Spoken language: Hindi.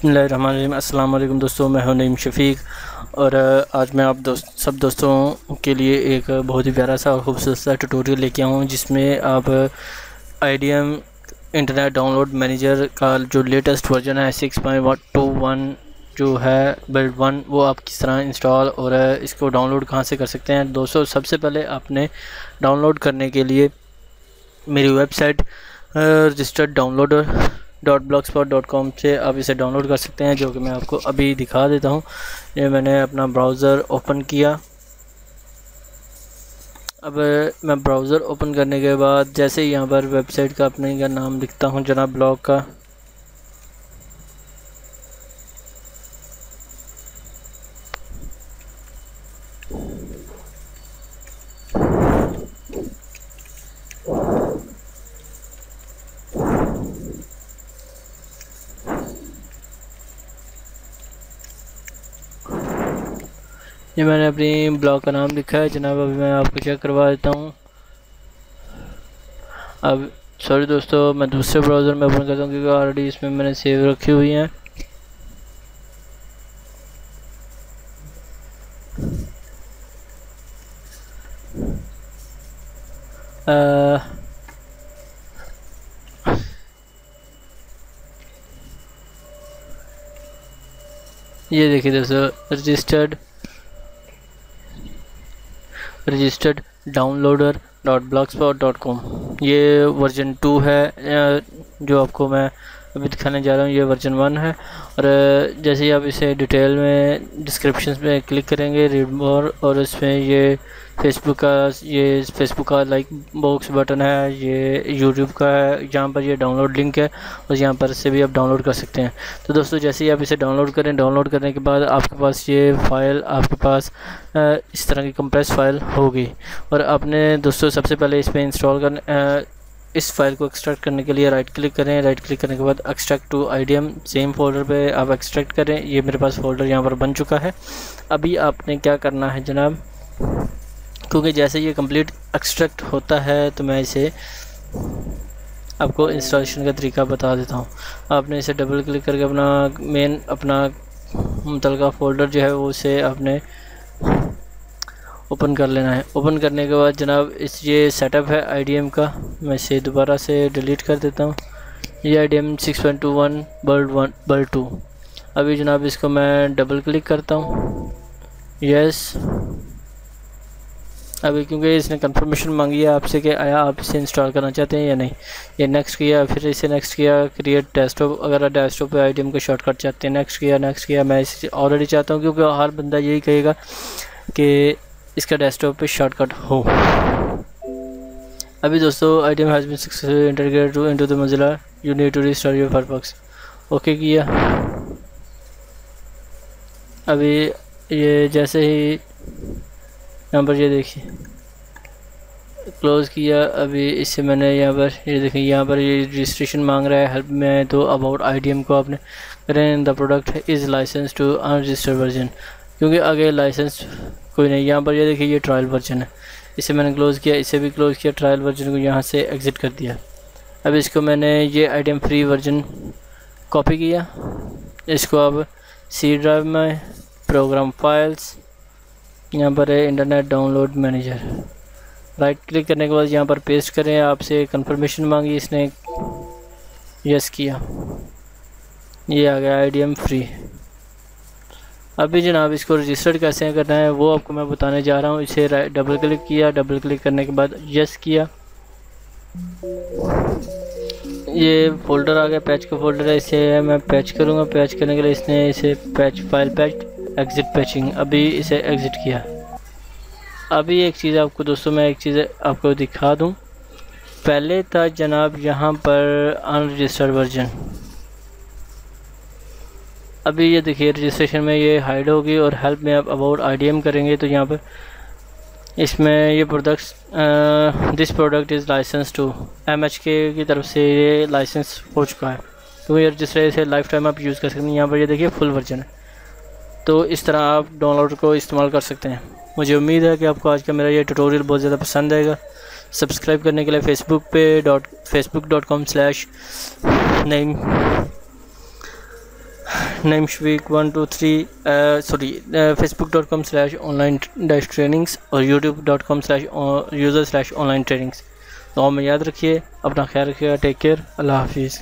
बिस्मिल्लाहिर्रहमानिर्रहीम। अस्सलाम वालेकुम दोस्तों, मैं हूं नईम शफ़ीक और आज मैं आप सब दोस्तों के लिए एक बहुत ही प्यारा सा और ख़ूबसूरत सा ट्यूटोरियल लेके आया हूं जिसमें आप IDM इंटरनेट डाउनलोड मैनेजर का जो लेटेस्ट वर्जन है 6.21 जो है बिल्ड 1 वो आप किस तरह इंस्टॉल और इसको डाउनलोड कहां से कर सकते हैं। दोस्तों सबसे पहले आपने डाउनलोड करने के लिए मेरी वेबसाइट रजिस्टर्ड डाउनलोडर .blogspot.com से आप इसे डाउनलोड कर सकते हैं, जो कि मैं आपको अभी दिखा देता हूं। ये मैंने अपना ब्राउज़र ओपन किया। अब मैं ब्राउज़र ओपन करने के बाद जैसे ही यहाँ पर वेबसाइट का अपने का नाम लिखता हूं जनाब ब्लॉग का, ये मैंने अपनी ब्लॉग का नाम लिखा है जनाब। अभी मैं आपको चेक करवा देता हूँ। अब सॉरी दोस्तों, मैं दूसरे ब्राउज़र में ओपन करता हूँ क्योंकि ऑलरेडी इसमें मैंने सेव रखी हुई हैं। ये देखिए दोस्तों, रजिस्टर्ड डाउनलोडर.blogspot.com ये वर्जन 2 है जो आपको मैं अभी दिखाने जा रहा हूँ। ये वर्जन 1 है और जैसे ही आप इसे डिटेल में डिस्क्रिप्शन में क्लिक करेंगे रीड मोर, और इसमें ये फेसबुक का लाइक बॉक्स बटन है, ये यूट्यूब का है, यहाँ पर ये डाउनलोड लिंक है और यहाँ पर से भी आप डाउनलोड कर सकते हैं। तो दोस्तों जैसे ही आप इसे डाउनलोड करें, डाउनलोड करने के बाद आपके पास ये फ़ाइल आपके पास इस तरह की कंप्रेस फाइल होगी और आपने दोस्तों सबसे पहले इस पर इंस्टॉल करने इस फाइल को एक्सट्रैक्ट करने के लिए राइट क्लिक करें। राइट क्लिक करने के बाद extract to IDM same folder पे आप एक्सट्रैक्ट करें। ये मेरे पास फोल्डर यहाँ पर बन चुका है। अभी आपने क्या करना है जनाब, क्योंकि जैसे ये कंप्लीट एक्सट्रैक्ट होता है तो मैं इसे आपको इंस्टॉलेशन का तरीका बता देता हूँ। आपने इसे डबल क्लिक करके अपना मुतलका फ़ोल्डर जो है वो उसे आपने ओपन कर लेना है। ओपन करने के बाद जनाब ये सेटअप है IDM का, मैं इसे दोबारा से डिलीट कर देता हूँ। ये IDM 6.21 बिल्ड 2। अभी जनाब इसको मैं डबल क्लिक करता हूँ। यस, अभी क्योंकि इसने कंफर्मेशन मांगी है आपसे कि आया आप इसे इंस्टॉल करना चाहते हैं या नहीं। ये नेक्स्ट किया, फिर इसे नेक्स्ट किया, क्रिएट डेस्कटॉप, अगर आप डेस्कटॉप पे IDM का शॉर्टकट चाहते हैं नेक्स्ट किया। मैं इसे ऑलरेडी चाहता हूँ क्योंकि हर बंदा यही कहेगा कि इसका डेस्कटॉप पे शॉर्टकट हो। अभी दोस्तों IDM has been successfully integrated into the Mozilla, you need to restart your Firefox. Okay किया। अभी ये जैसे ही यहाँ पर ये देखिए क्लोज़ किया। अभी इससे मैंने यहाँ पर ये देखिए यहाँ पर ये रजिस्ट्रेशन मांग रहा है हेल्प में, तो अबाउट IDM को आपने करें the product is license to unregistered version, क्योंकि आगे लाइसेंस कोई नहीं। यहाँ पर ये देखिए ये ट्रायल वर्जन है, इसे मैंने क्लोज़ किया, इसे भी क्लोज़ किया, ट्रायल वर्जन को यहाँ से एग्ज़िट कर दिया। अब इसको मैंने ये IDM फ्री वर्जन कॉपी किया, इसको अब C ड्राइव में प्रोग्राम फाइल्स, यहाँ पर है internet download manager, right click करने के बाद यहाँ पर पेस्ट करें। आपसे कंफर्मेशन मांगी, इसने यस किया, ये आ गया IDM फ्री। अभी जनाब इसको रजिस्टर्ड कैसे करना है वो आपको मैं बताने जा रहा हूँ। इसे डबल क्लिक किया, डबल क्लिक करने के बाद यस किया, ये फ़ोल्डर आ गया, पैच का फ़ोल्डर है, इसे मैं पैच करूँगा। पैच करने के लिए इसने इसे patch file patch exit patching, अभी इसे एग्ज़िट किया। अभी एक चीज़ आपको दोस्तों मैं एक चीज़ आपको दिखा दूँ। पहले था जनाब यहाँ पर अनरजिस्टर्ड वर्जन, अभी ये देखिए रजिस्ट्रेशन में ये हाइड होगी और हेल्प में आप अबाउट IDM करेंगे तो यहाँ पर इसमें ये products this product is license to MHK की तरफ से ये लाइसेंस हो चुका है, तो ये रजिस्टर से लाइफ टाइम आप यूज़ कर सकते हैं। यहाँ पर ये देखिए फुल वर्जन है, तो इस तरह आप डाउनलोड को इस्तेमाल कर सकते हैं। मुझे उम्मीद है कि आपको आज का मेरा ये ट्यूटोरियल बहुत ज़्यादा पसंद आएगा। सब्सक्राइब करने के लिए facebook.com/name name Shafiq 123 sorry facebook.com/online-trainings और youtube.com/user/online trainings। तो में याद रखिए, अपना ख्याल रखिएगा। टेक केयर, अल्लाह हाफिज़।